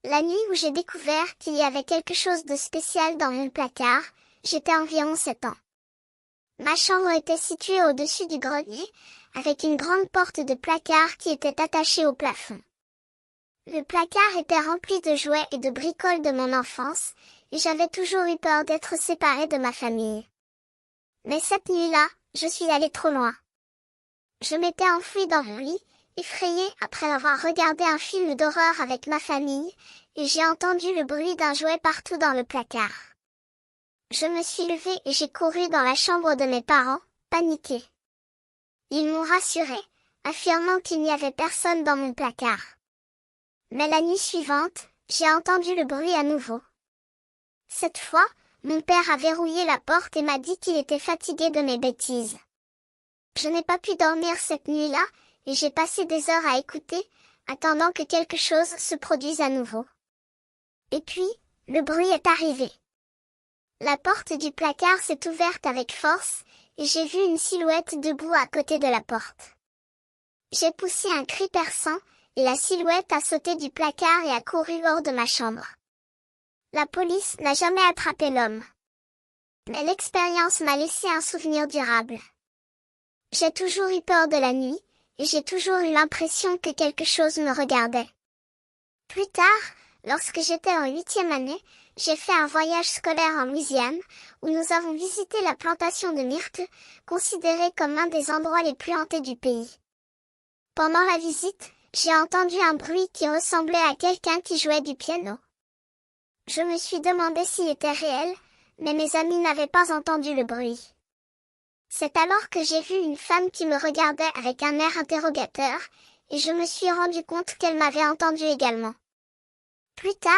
La nuit où j'ai découvert qu'il y avait quelque chose de spécial dans mon placard, j'étais environ 7 ans. Ma chambre était située au-dessus du grenier, avec une grande porte de placard qui était attachée au plafond. Le placard était rempli de jouets et de bricoles de mon enfance, et j'avais toujours eu peur d'être séparée de ma famille. Mais cette nuit-là, je suis allée trop loin. Je m'étais enfuie dans mon lit, effrayée après avoir regardé un film d'horreur avec ma famille, et j'ai entendu le bruit d'un jouet partout dans le placard. Je me suis levée et j'ai couru dans la chambre de mes parents, paniquée. Ils m'ont rassurée, affirmant qu'il n'y avait personne dans mon placard. Mais la nuit suivante, j'ai entendu le bruit à nouveau. Cette fois, mon père a verrouillé la porte et m'a dit qu'il était fatigué de mes bêtises. Je n'ai pas pu dormir cette nuit-là, et j'ai passé des heures à écouter, attendant que quelque chose se produise à nouveau. Et puis, le bruit est arrivé. La porte du placard s'est ouverte avec force, et j'ai vu une silhouette debout à côté de la porte. J'ai poussé un cri perçant, et la silhouette a sauté du placard et a couru hors de ma chambre. La police n'a jamais attrapé l'homme. Mais l'expérience m'a laissé un souvenir durable. J'ai toujours eu peur de la nuit, et j'ai toujours eu l'impression que quelque chose me regardait. Plus tard, lorsque j'étais en 8e année, j'ai fait un voyage scolaire en Louisiane, où nous avons visité la plantation de myrtes, considérée comme un des endroits les plus hantés du pays. Pendant la visite, j'ai entendu un bruit qui ressemblait à quelqu'un qui jouait du piano. Je me suis demandé s'il était réel, mais mes amis n'avaient pas entendu le bruit. C'est alors que j'ai vu une femme qui me regardait avec un air interrogateur, et je me suis rendu compte qu'elle m'avait entendu également. Plus tard,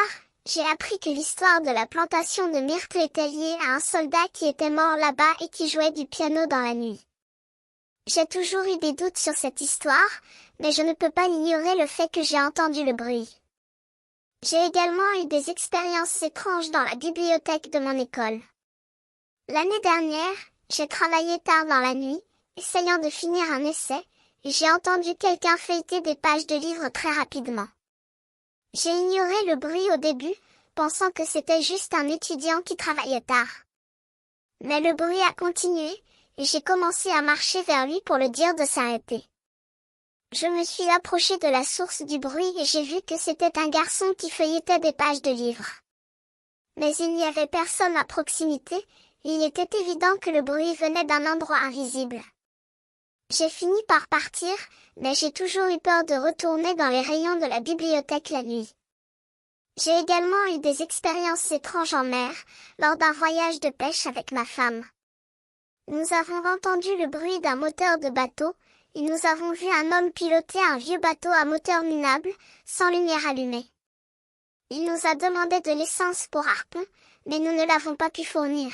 j'ai appris que l'histoire de la plantation de myrtes était liée à un soldat qui était mort là-bas et qui jouait du piano dans la nuit. J'ai toujours eu des doutes sur cette histoire, mais je ne peux pas ignorer le fait que j'ai entendu le bruit. J'ai également eu des expériences étranges dans la bibliothèque de mon école. L'année dernière, j'ai travaillé tard dans la nuit, essayant de finir un essai, et j'ai entendu quelqu'un feuilleter des pages de livres très rapidement. J'ai ignoré le bruit au début, pensant que c'était juste un étudiant qui travaillait tard. Mais le bruit a continué, et j'ai commencé à marcher vers lui pour le dire de s'arrêter. Je me suis approchée de la source du bruit et j'ai vu que c'était un garçon qui feuilletait des pages de livres. Mais il n'y avait personne à proximité, et il était évident que le bruit venait d'un endroit invisible. J'ai fini par partir, mais j'ai toujours eu peur de retourner dans les rayons de la bibliothèque la nuit. J'ai également eu des expériences étranges en mer, lors d'un voyage de pêche avec ma femme. Nous avons entendu le bruit d'un moteur de bateau, et nous avons vu un homme piloter un vieux bateau à moteur minable, sans lumière allumée. Il nous a demandé de l'essence pour harpon, mais nous ne l'avons pas pu fournir.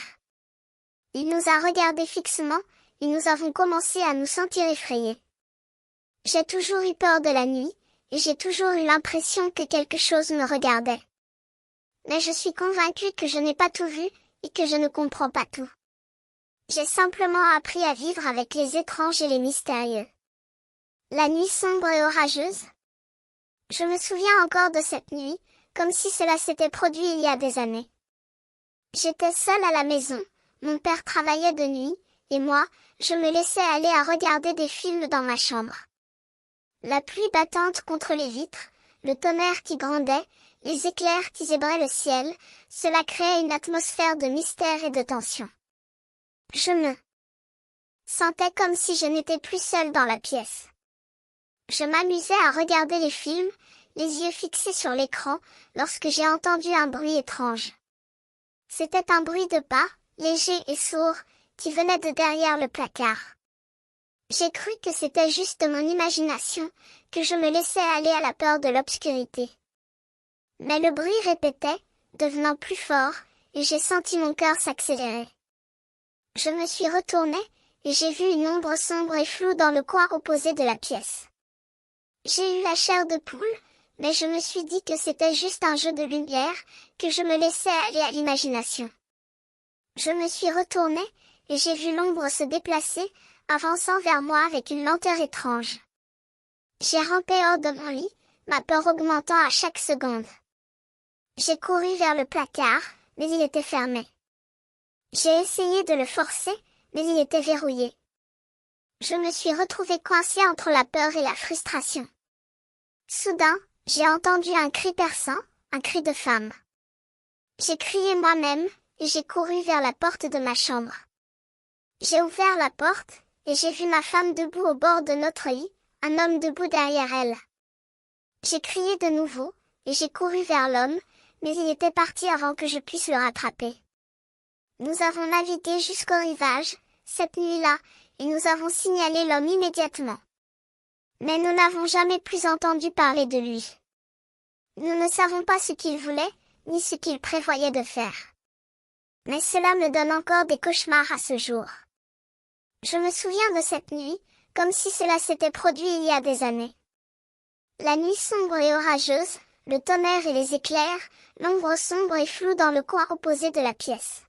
Il nous a regardés fixement, et nous avons commencé à nous sentir effrayés. J'ai toujours eu peur de la nuit, et j'ai toujours eu l'impression que quelque chose me regardait. Mais je suis convaincue que je n'ai pas tout vu, et que je ne comprends pas tout. J'ai simplement appris à vivre avec les étranges et les mystérieux. La nuit sombre et orageuse. Je me souviens encore de cette nuit, comme si cela s'était produit il y a des années. J'étais seule à la maison, mon père travaillait de nuit, et moi, je me laissais aller à regarder des films dans ma chambre. La pluie battante contre les vitres, le tonnerre qui grondait, les éclairs qui zébraient le ciel, cela créait une atmosphère de mystère et de tension. Je me sentais comme si je n'étais plus seule dans la pièce. Je m'amusais à regarder les films, les yeux fixés sur l'écran, lorsque j'ai entendu un bruit étrange. C'était un bruit de pas, léger et sourd, qui venait de derrière le placard. J'ai cru que c'était juste mon imagination, que je me laissais aller à la peur de l'obscurité. Mais le bruit répétait, devenant plus fort, et j'ai senti mon cœur s'accélérer. Je me suis retournée, et j'ai vu une ombre sombre et floue dans le coin opposé de la pièce. J'ai eu la chair de poule, mais je me suis dit que c'était juste un jeu de lumière, que je me laissais aller à l'imagination. Je me suis retournée, et j'ai vu l'ombre se déplacer, avançant vers moi avec une lenteur étrange. J'ai rampé hors de mon lit, ma peur augmentant à chaque seconde. J'ai couru vers le placard, mais il était fermé. J'ai essayé de le forcer, mais il était verrouillé. Je me suis retrouvée coincée entre la peur et la frustration. Soudain, j'ai entendu un cri perçant, un cri de femme. J'ai crié moi-même, et j'ai couru vers la porte de ma chambre. J'ai ouvert la porte, et j'ai vu ma femme debout au bord de notre lit, un homme debout derrière elle. J'ai crié de nouveau, et j'ai couru vers l'homme, mais il était parti avant que je puisse le rattraper. Nous avons navigué jusqu'au rivage, cette nuit-là, et nous avons signalé l'homme immédiatement. Mais nous n'avons jamais plus entendu parler de lui. Nous ne savons pas ce qu'il voulait, ni ce qu'il prévoyait de faire. Mais cela me donne encore des cauchemars à ce jour. Je me souviens de cette nuit, comme si cela s'était produit il y a des années. La nuit sombre et orageuse, le tonnerre et les éclairs, l'ombre sombre et floue dans le coin opposé de la pièce.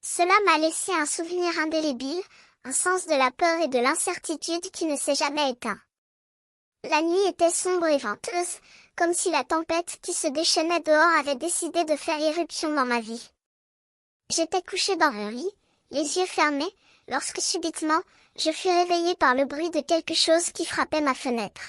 Cela m'a laissé un souvenir indélébile, un sens de la peur et de l'incertitude qui ne s'est jamais éteint. La nuit était sombre et venteuse, comme si la tempête qui se déchaînait dehors avait décidé de faire irruption dans ma vie. J'étais couchée dans mon lit, les yeux fermés, lorsque subitement, je fus réveillée par le bruit de quelque chose qui frappait ma fenêtre.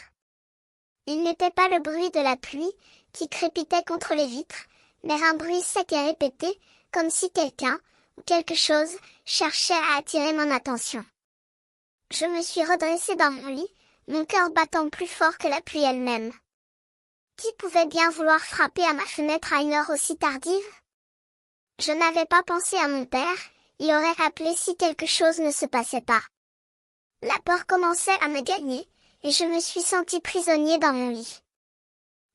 Il n'était pas le bruit de la pluie, qui crépitait contre les vitres, mais un bruit sec et répété, comme si quelqu'un, ou quelque chose, cherchait à attirer mon attention. Je me suis redressée dans mon lit, mon cœur battant plus fort que la pluie elle-même. Qui pouvait bien vouloir frapper à ma fenêtre à une heure aussi tardive? Je n'avais pas pensé à mon père, il aurait appelé si quelque chose ne se passait pas. La peur commençait à me gagner, et je me suis sentie prisonnier dans mon lit.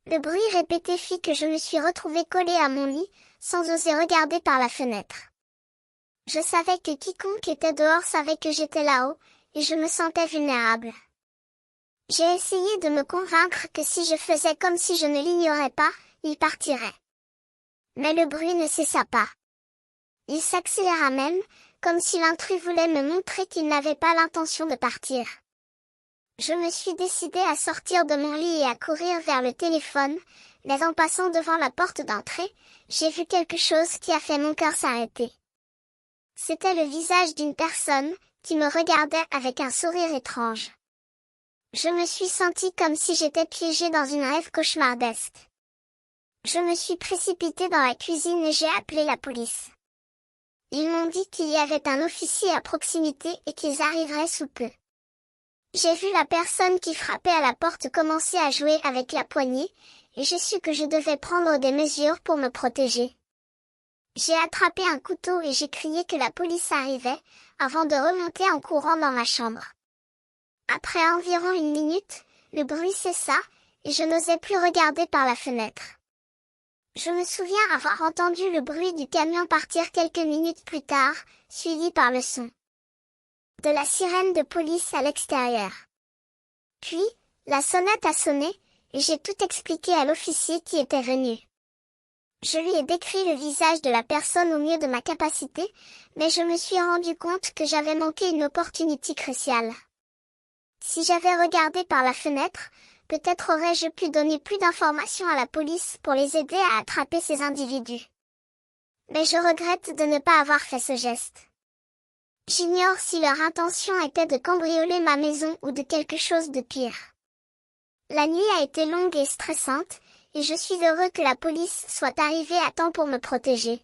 Le bruit répété fit que je me suis retrouvée collée à mon lit, sans oser regarder par la fenêtre. Je savais que quiconque était dehors savait que j'étais là-haut, et je me sentais vulnérable. J'ai essayé de me convaincre que si je faisais comme si je ne l'ignorais pas, il partirait. Mais le bruit ne cessa pas. Il s'accéléra même, comme si l'intrus voulait me montrer qu'il n'avait pas l'intention de partir. Je me suis décidée à sortir de mon lit et à courir vers le téléphone, mais en passant devant la porte d'entrée, j'ai vu quelque chose qui a fait mon cœur s'arrêter. C'était le visage d'une personne, qui me regardait avec un sourire étrange. Je me suis sentie comme si j'étais piégée dans une rêve cauchemardesque. Je me suis précipitée dans la cuisine et j'ai appelé la police. Ils m'ont dit qu'il y avait un officier à proximité et qu'ils arriveraient sous peu. J'ai vu la personne qui frappait à la porte commencer à jouer avec la poignée, et j'ai su que je devais prendre des mesures pour me protéger. J'ai attrapé un couteau et j'ai crié que la police arrivait, avant de remonter en courant dans ma chambre. Après environ une minute, le bruit cessa, et je n'osais plus regarder par la fenêtre. Je me souviens avoir entendu le bruit du camion partir quelques minutes plus tard, suivi par le son de la sirène de police à l'extérieur. Puis, la sonnette a sonné, et j'ai tout expliqué à l'officier qui était venu. Je lui ai décrit le visage de la personne au mieux de ma capacité, mais je me suis rendu compte que j'avais manqué une opportunité cruciale. Si j'avais regardé par la fenêtre, peut-être aurais-je pu donner plus d'informations à la police pour les aider à attraper ces individus. Mais je regrette de ne pas avoir fait ce geste. J'ignore si leur intention était de cambrioler ma maison ou de quelque chose de pire. La nuit a été longue et stressante, et je suis heureux que la police soit arrivée à temps pour me protéger.